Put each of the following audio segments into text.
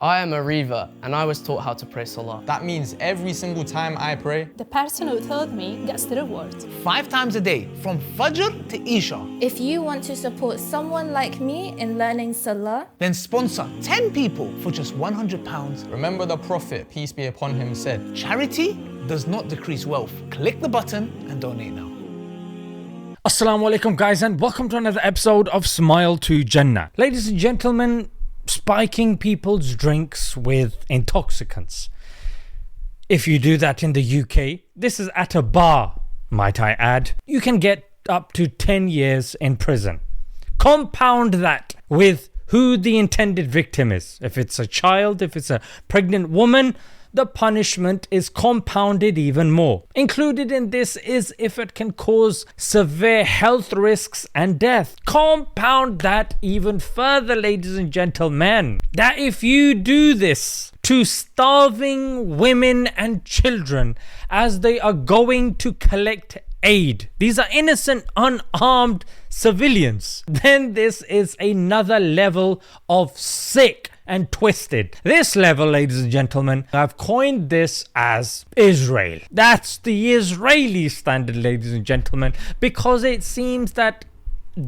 I am a Reva and I was taught how to pray Salah. That means every single time I pray, the person who told me gets the reward. 5 times a day, from Fajr to Isha. If you want to support someone like me in learning Salah, Then sponsor 10 people for just £100. remember the Prophet, peace be upon him, said, Charity does not decrease wealth. Click the button and donate now. Assalamu alaikum guys, and welcome to another episode of Smile to Jannah. Ladies and gentlemen, spiking people's drinks with intoxicants. If you do that in the UK, this is at a bar, might I add, you can get up to 10 years in prison. Compound that with who the intended victim is. If it's a child, if it's a pregnant woman, the punishment is compounded even more. Included in this is if it can cause severe health risks and death. Compound that even further, ladies and gentlemen, that if you do this to starving women and children as they are going to collect aid, these are innocent, unarmed civilians, then this is another level of sick and twisted. This level, ladies and gentlemen, I've coined this as Israel. That's the Israeli standard, ladies and gentlemen, because it seems that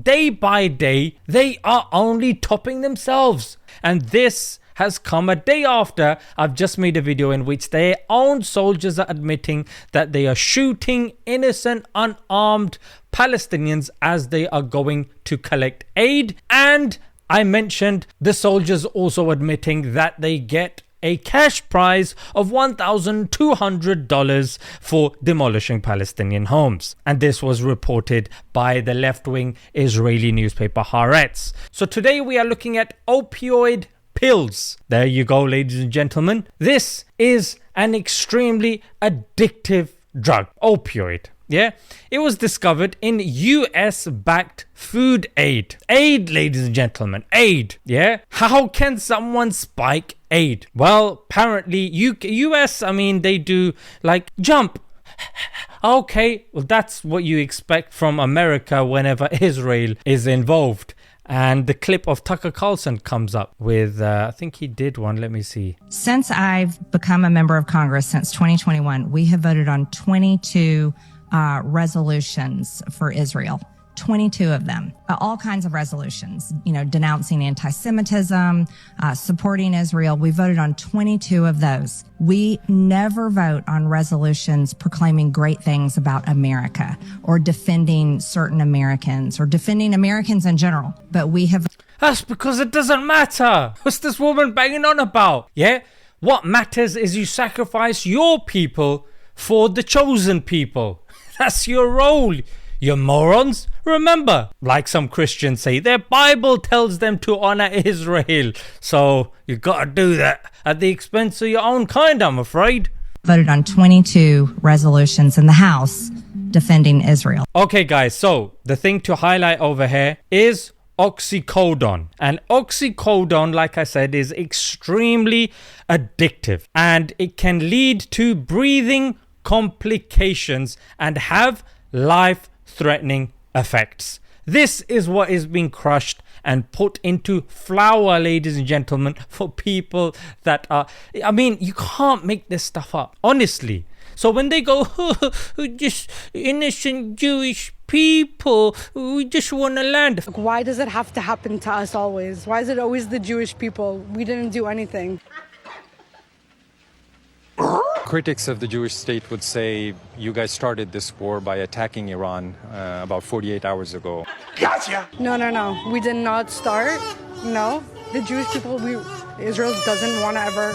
day by day they are only topping themselves. And this has come a day after I've just made a video in which their own soldiers are admitting that they are shooting innocent, unarmed Palestinians as they are going to collect aid. And I mentioned the soldiers also admitting that they get a cash prize of $1,200 for demolishing Palestinian homes. And this was reported by the left-wing Israeli newspaper Haaretz. So today we are looking at opioid pills. There you go, ladies and gentlemen. This is an extremely addictive drug, opioid. Yeah, it was discovered in US-backed food aid. Aid, ladies and gentlemen, aid. Yeah, how can someone spike aid? Well, apparently US, they do like jump. Okay, well that's what you expect from America whenever Israel is involved. And the clip of Tucker Carlson comes up with, I think he did one, let me see. Since I've become a member of Congress since 2021, we have voted on 22 resolutions for Israel. 22 of them, all kinds of resolutions, denouncing anti-Semitism, supporting Israel. We voted on 22 of those. We never vote on resolutions proclaiming great things about America or defending certain Americans or defending Americans in general. But we have... That's because it doesn't matter. What's this woman banging on about? Yeah? What matters is you sacrifice your people for the chosen people. That's your role, you morons. Remember, like some Christians say, their Bible tells them to honor Israel. So you gotta do that at the expense of your own kind, I'm afraid. Voted on 22 resolutions in the House defending Israel. Okay guys, so the thing to highlight over here is oxycodone. And oxycodone, like I said, is extremely addictive. And it can lead to breathing complications and have life-threatening effects. This is what is being crushed and put into flour, ladies and gentlemen, for people that are... you can't make this stuff up, honestly. So when they go, just innocent Jewish people, we just want to land. Why does it have to happen to us always? Why is it always the Jewish people? We didn't do anything. Critics of the Jewish state would say you guys started this war by attacking Iran about 48 hours ago. Gotcha! No. We did not start. No. The Jewish people, Israel doesn't want to ever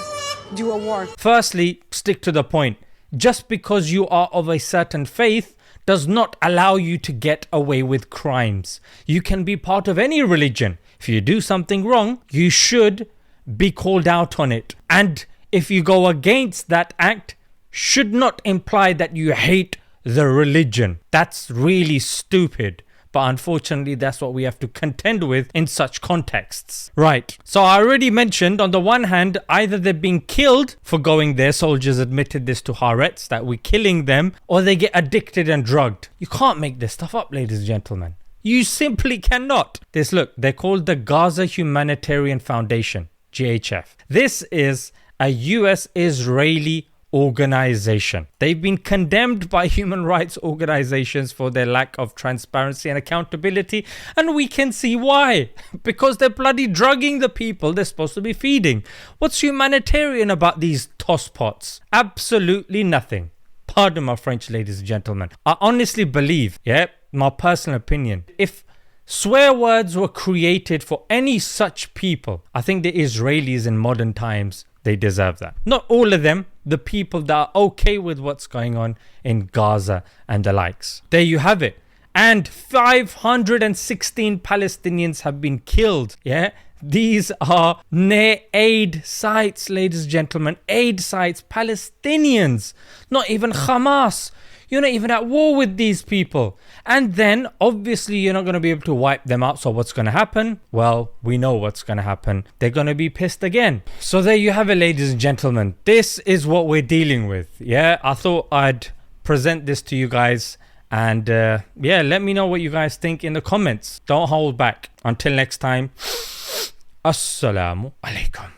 do a war. Firstly, stick to the point. Just because you are of a certain faith does not allow you to get away with crimes. You can be part of any religion. If you do something wrong, you should be called out on it. And if you go against that act, should not imply that you hate the religion. That's really stupid. But unfortunately, that's what we have to contend with in such contexts. Right. So I already mentioned, on the one hand, either they're being killed for going there. Soldiers admitted this to Haaretz, that we're killing them, or they get addicted and drugged. You can't make this stuff up, ladies and gentlemen. You simply cannot. Look, they're called the Gaza Humanitarian Foundation. GHF. This is a US-Israeli organization. They've been condemned by human rights organizations for their lack of transparency and accountability, and we can see why. Because they're bloody drugging the people they're supposed to be feeding. What's humanitarian about these tosspots? Absolutely nothing. Pardon my French, ladies and gentlemen. I honestly believe, my personal opinion, if swear words were created for any such people, I think the Israelis in modern times, they deserve that. Not all of them, the people that are okay with what's going on in Gaza and the likes. There you have it. And 516 Palestinians have been killed. These are near aid sites, ladies and gentlemen. Aid sites, Palestinians, not even Hamas. You're not even at war with these people. And then, obviously, you're not going to be able to wipe them out. So what's going to happen? Well, we know what's going to happen. They're going to be pissed again. So there you have it, ladies and gentlemen. This is what we're dealing with. I thought I'd present this to you guys. And let me know what you guys think in the comments. Don't hold back. Until next time, Assalamu alaikum.